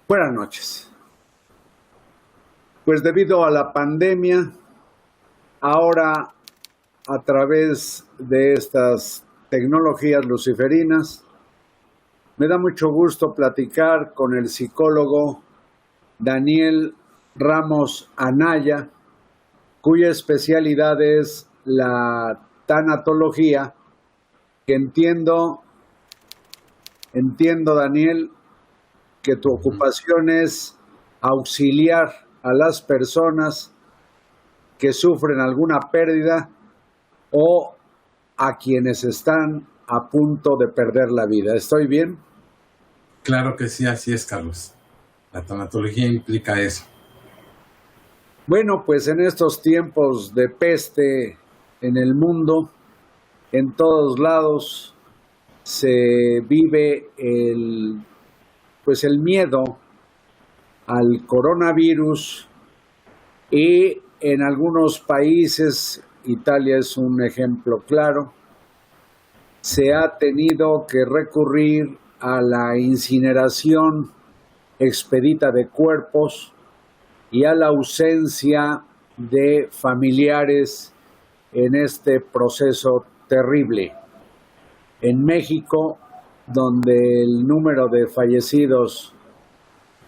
Buenas noches. Pues debido a la pandemia, ahora a través de estas tecnologías luciferinas, me da mucho gusto platicar con el psicólogo Daniel Ramos Anaya, cuya especialidad es la tanatología, que entiendo, Daniel, que tu ocupación es auxiliar a las personas que sufren alguna pérdida o a quienes están a punto de perder la vida. ¿Estoy bien? Claro que sí, así es, Carlos. La tanatología implica eso. Bueno, pues en estos tiempos de peste en el mundo, en todos lados se vive el miedo al coronavirus y en algunos países, Italia es un ejemplo claro, se ha tenido que recurrir a la incineración expedita de cuerpos y a la ausencia de familiares en este proceso terrible. En México, donde el número de fallecidos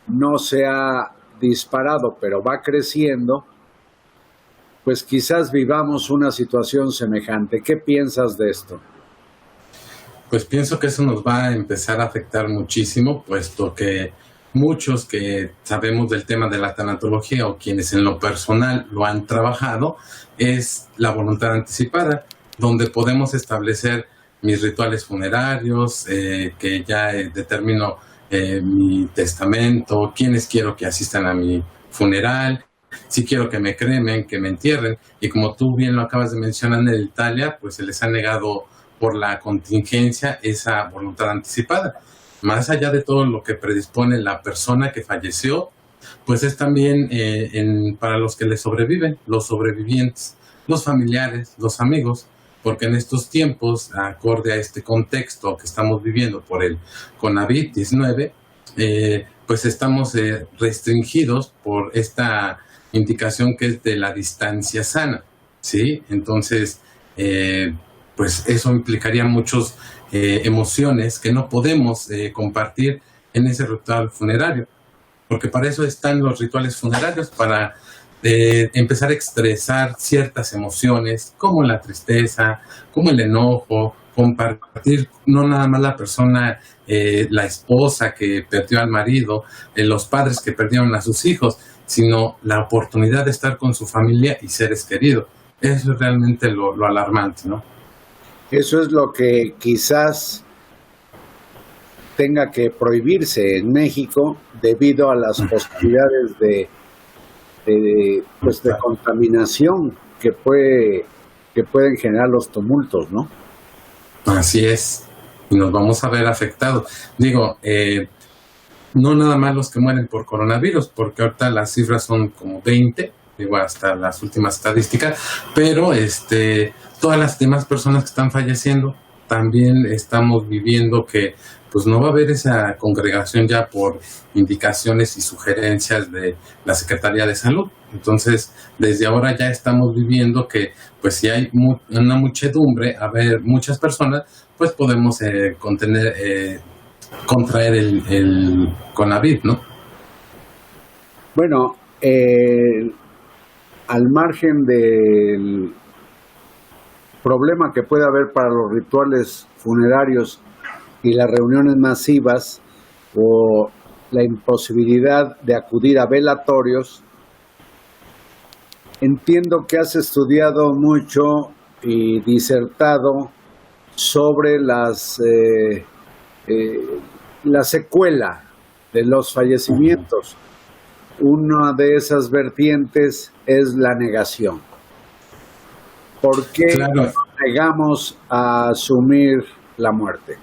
no se ha disparado, pero va creciendo, pues quizás vivamos una situación semejante. ¿Qué piensas de esto? Pues pienso que eso nos va a empezar a afectar muchísimo, puesto que muchos que sabemos del tema de la tanatología o quienes en lo personal lo han trabajado, es la voluntad anticipada, donde podemos establecer mis rituales funerarios, que ya determino mi testamento, quiénes quiero que asistan a mi funeral, si quiero que me cremen, que me entierren. Y como tú bien lo acabas de mencionar, en Italia, pues se les ha negado por la contingencia esa voluntad anticipada. Más allá de todo lo que predispone la persona que falleció, pues es también para los que le sobreviven, los sobrevivientes, los familiares, los amigos, porque en estos tiempos, acorde a este contexto que estamos viviendo por el COVID-19, pues estamos restringidos por esta indicación que es de la distancia sana, ¿sí? Entonces, pues eso implicaría muchas emociones que no podemos compartir en ese ritual funerario, porque para eso están los rituales funerarios, para empezar a expresar ciertas emociones, como la tristeza, como el enojo, compartir no nada más la persona, la esposa que perdió al marido, los padres que perdieron a sus hijos, sino la oportunidad de estar con su familia y seres queridos. Eso es realmente lo alarmante, ¿no? Eso es lo que quizás tenga que prohibirse en México debido a las posibilidades de contaminación que pueden generar los tumultos, ¿no? Así es, y nos vamos a ver afectados. Digo, no nada más los que mueren por coronavirus, porque ahorita las cifras son como 20, digo, hasta las últimas estadísticas, pero todas las demás personas que están falleciendo, también estamos viviendo que pues no va a haber esa congregación ya por indicaciones y sugerencias de la Secretaría de Salud. Entonces, desde ahora ya estamos viviendo que, pues si hay una muchedumbre, a ver, muchas personas, pues podemos contraer el COVID, ¿no? Bueno, al margen del problema que puede haber para los rituales funerarios y las reuniones masivas o la imposibilidad de acudir a velatorios, entiendo que has estudiado mucho y disertado sobre la secuela de los fallecimientos. Una de esas vertientes es la negación. ¿Por qué Claro. negamos a asumir la muerte?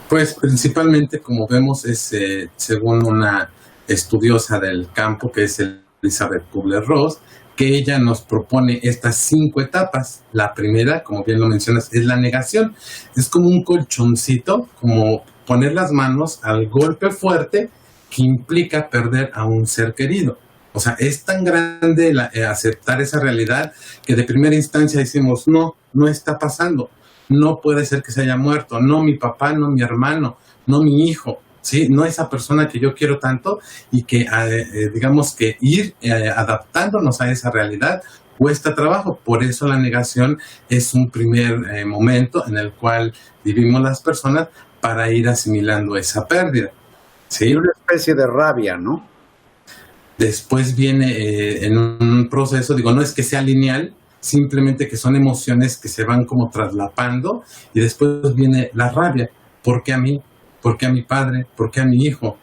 Pues principalmente, como vemos, es según una estudiosa del campo, que es Elizabeth Kubler-Ross, que ella nos propone estas 5 etapas. La primera, como bien lo mencionas, es la negación. Es como un colchoncito, como poner las manos al golpe fuerte que implica perder a un ser querido. O sea, es tan grande aceptar esa realidad que de primera instancia decimos, no, no está pasando. No puede ser que se haya muerto. No mi papá, no mi hermano, no mi hijo. ¿Sí? No esa persona que yo quiero tanto y que, digamos que ir adaptándonos a esa realidad cuesta trabajo. Por eso la negación es un primer momento en el cual vivimos las personas para ir asimilando esa pérdida. ¿Sí? Una especie de rabia, ¿no? Después viene en un proceso, digo, no es que sea lineal, simplemente que son emociones que se van como traslapando y después viene la rabia. ¿Por qué a mí? ¿Por qué a mi padre? ¿Por qué a mi hijo?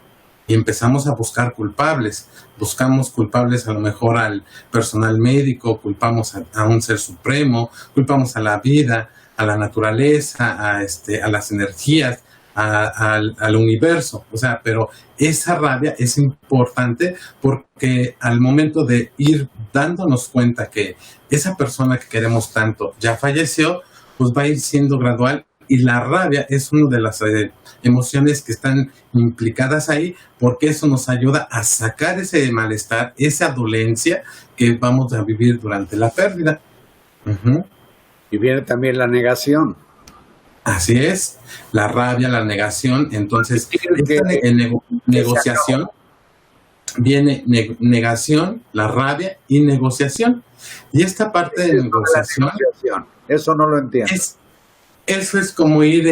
Y empezamos a buscar culpables. Buscamos culpables a lo mejor al personal médico, culpamos a un ser supremo, culpamos a la vida, a la naturaleza, a las energías, al universo. O sea, pero esa rabia es importante porque al momento de ir dándonos cuenta que esa persona que queremos tanto ya falleció, pues va a ir siendo gradual. Y la rabia es una de las emociones que están implicadas ahí, porque eso nos ayuda a sacar ese malestar, esa dolencia que vamos a vivir durante la pérdida. Uh-huh. Y viene también la negación. Así es, la rabia, la negación. Entonces, negociación, viene negación, la rabia y negociación. Y esta parte de negociación, eso no lo entiendo. Eso es como ir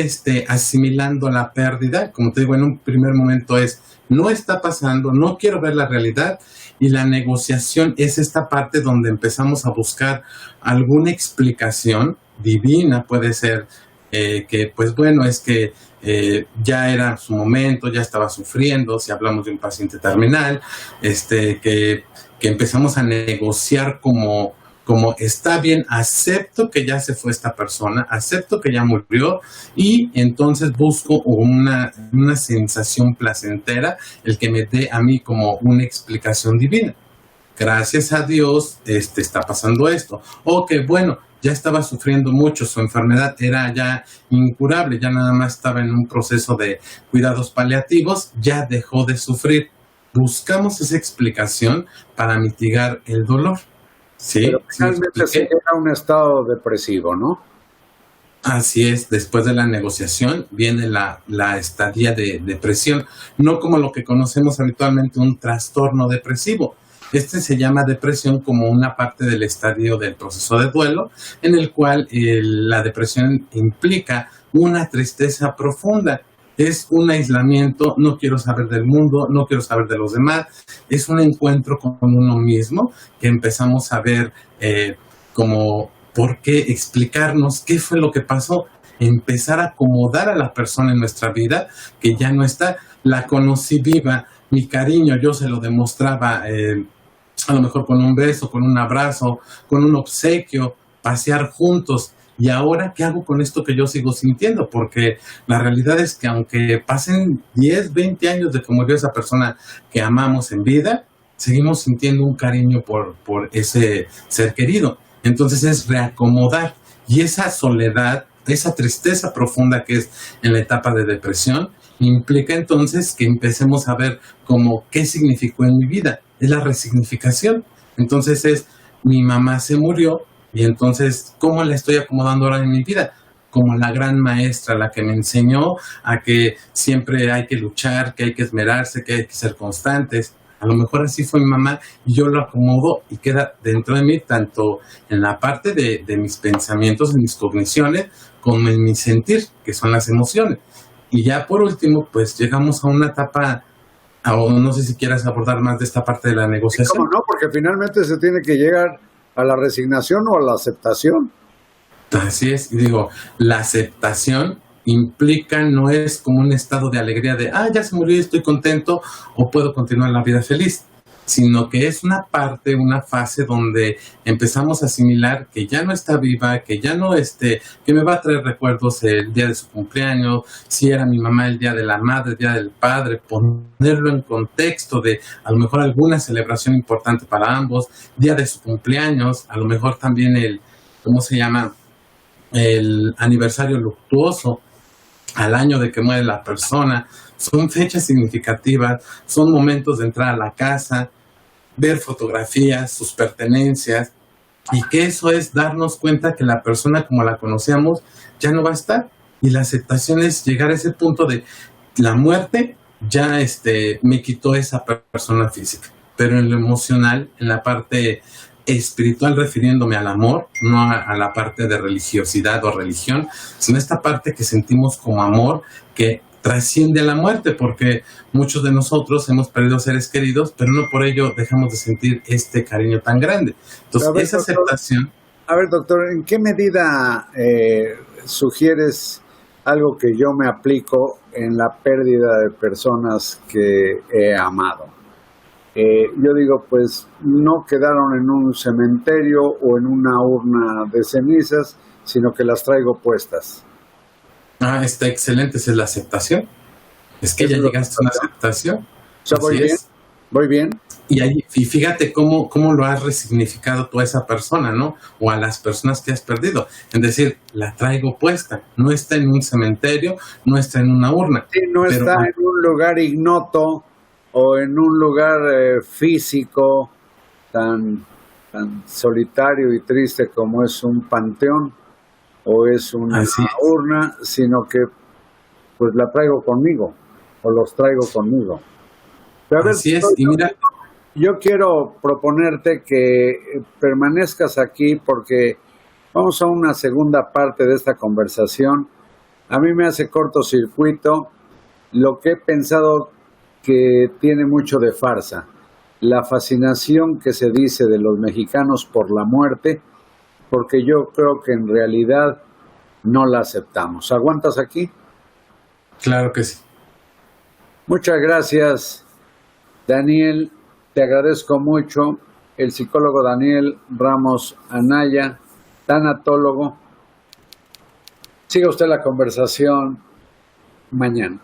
asimilando la pérdida. Como te digo, en un primer momento no está pasando, no quiero ver la realidad. Y la negociación es esta parte donde empezamos a buscar alguna explicación divina, puede ser que, pues bueno, es que ya era su momento, ya estaba sufriendo, si hablamos de un paciente terminal, que empezamos a negociar como está bien, acepto que ya se fue esta persona, acepto que ya murió y entonces busco una sensación placentera, el que me dé a mí como una explicación divina. Gracias a Dios está pasando esto. O que bueno, ya estaba sufriendo mucho, su enfermedad era ya incurable, ya nada más estaba en un proceso de cuidados paliativos, ya dejó de sufrir. Buscamos esa explicación para mitigar el dolor. Sí, pero finalmente se llega a un estado depresivo, ¿no? Así es, después de la negociación viene la estadía de depresión, no como lo que conocemos habitualmente un trastorno depresivo. Se llama depresión como una parte del estadio del proceso de duelo, en el cual la depresión implica una tristeza profunda. Es un aislamiento, no quiero saber del mundo, no quiero saber de los demás. Es un encuentro con uno mismo que empezamos a ver como por qué explicarnos qué fue lo que pasó. Empezar a acomodar a la persona en nuestra vida que ya no está. La conocí viva, mi cariño yo se lo demostraba a lo mejor con un beso, con un abrazo, con un obsequio, pasear juntos. ¿Y ahora qué hago con esto que yo sigo sintiendo? Porque la realidad es que aunque pasen 10, 20 años de que murió esa persona que amamos en vida, seguimos sintiendo un cariño por ese ser querido. Entonces es reacomodar. Y esa soledad, esa tristeza profunda que es en la etapa de depresión, implica entonces que empecemos a ver como qué significó en mi vida. Es la resignificación. Entonces mi mamá se murió, y entonces, ¿cómo la estoy acomodando ahora en mi vida? Como la gran maestra, la que me enseñó a que siempre hay que luchar, que hay que esmerarse, que hay que ser constantes. A lo mejor así fue mi mamá y yo lo acomodo y queda dentro de mí, tanto en la parte de mis pensamientos, en mis cogniciones, como en mi sentir, que son las emociones. Y ya por último, pues llegamos a una etapa, o no sé si quieras abordar más de esta parte de la negociación. ¿Cómo no? Porque finalmente se tiene que llegar a la resignación o a la aceptación. Así es, y digo, la aceptación implica, no es como un estado de alegría de, ya se murió y estoy contento o puedo continuar la vida feliz, sino que es una parte, una fase donde empezamos a asimilar que ya no está viva, que ya no que me va a traer recuerdos el día de su cumpleaños, si era mi mamá el día de la madre, el día del padre, ponerlo en contexto de a lo mejor alguna celebración importante para ambos, día de su cumpleaños, a lo mejor también el aniversario luctuoso. al año de que muere la persona. Son fechas significativas, son momentos de entrar a la casa, ver fotografías, sus pertenencias, y que eso es darnos cuenta que la persona como la conocíamos ya no va a estar. Y la aceptación es llegar a ese punto de la muerte ya me quitó esa persona física, pero en lo emocional, en la parte espiritual, refiriéndome al amor, no a la parte de religiosidad o religión, sino esta parte que sentimos como amor, que trasciende a la muerte, porque muchos de nosotros hemos perdido seres queridos, pero no por ello dejamos de sentir este cariño tan grande. Entonces, esa aceptación... A ver, doctor, ¿en qué medida sugieres algo que yo me aplico en la pérdida de personas que he amado? Yo digo, pues no quedaron en un cementerio o en una urna de cenizas, sino que las traigo puestas. Ah, está excelente, esa es la aceptación. Es que ya llegaste a una aceptación. O sea, voy bien. Y fíjate cómo lo has resignificado tú a esa persona, ¿no? O a las personas que has perdido. Es decir, la traigo puesta. No está en un cementerio, no está en una urna. Sí, no está en un lugar ignoto o en un lugar físico tan solitario y triste como es un panteón o es una urna, sino que pues la traigo conmigo o los traigo conmigo. Pero a ver, así es, y mira... Yo quiero proponerte que permanezcas aquí porque vamos a una segunda parte de esta conversación. A mí me hace cortocircuito lo que he pensado que tiene mucho de farsa, la fascinación que se dice de los mexicanos por la muerte, porque yo creo que en realidad no la aceptamos. ¿Aguantas aquí? Claro que sí. Muchas gracias, Daniel. Te agradezco mucho. El psicólogo Daniel Ramos Anaya, tanatólogo. Siga usted la conversación mañana.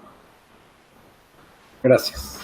Gracias.